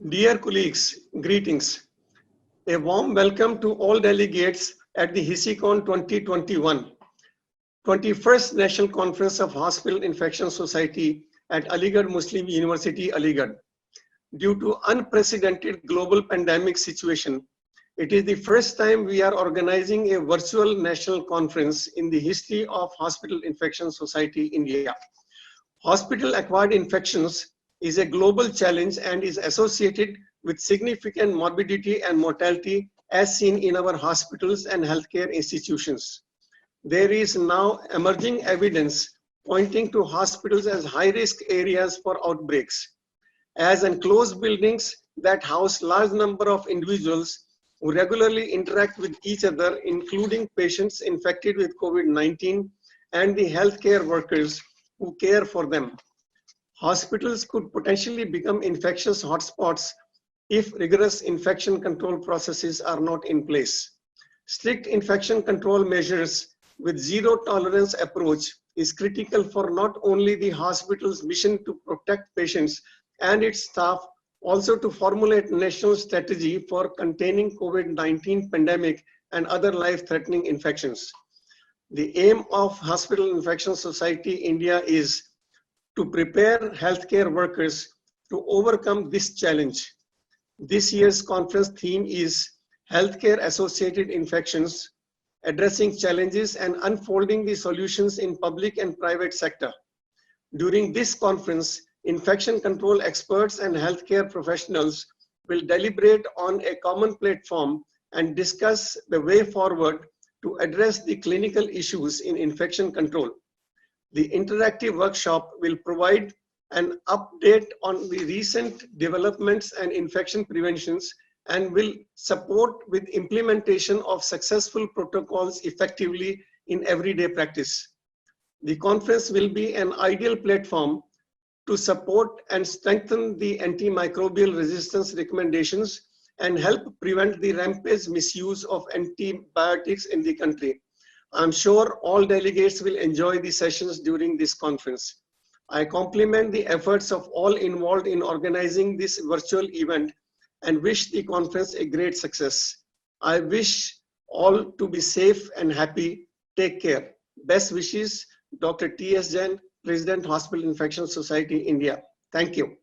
Dear colleagues, greetings. A warm welcome to all delegates at the HISICON 2021, 21st National Conference of Hospital Infection Society at Aligarh Muslim University, Aligarh. Due to unprecedented global pandemic situation, it is the first time we are organizing a virtual national conference in the history of Hospital Infection Society, India. Hospital-acquired infections is a global challenge and is associated with significant morbidity and mortality as seen in our hospitals and healthcare institutions. There is now emerging evidence pointing to hospitals as high-risk areas for outbreaks. As enclosed buildings that house large number of individuals who regularly interact with each other, including patients infected with COVID-19 and the healthcare workers who care for them. Hospitals could potentially become infectious hotspots if rigorous infection control processes are not in place. Strict infection control measures with zero tolerance approach is critical for not only the hospital's mission to protect patients and its staff, also to formulate national strategy for containing COVID-19 pandemic and other life-threatening infections. The aim of Hospital Infection Society India is to prepare healthcare workers to overcome this challenge. This year's conference theme is Healthcare Associated Infections, Addressing Challenges and Unfolding the Solutions in Public and Private Sector. During this conference, infection control experts and healthcare professionals will deliberate on a common platform and discuss the way forward to address the clinical issues in infection control. The interactive workshop will provide an update on the recent developments and infection preventions and will support with implementation of successful protocols effectively in everyday practice. The conference will be an ideal platform to support and strengthen the antimicrobial resistance recommendations and help prevent the rampant misuse of antibiotics in the country. I'm sure all delegates will enjoy the sessions during this conference. I compliment the efforts of all involved in organizing this virtual event and wish the conference a great success. I wish all to be safe and happy. Take care. Best wishes, Dr. T.S. Jain, President, Hospital Infection Society, India. Thank you.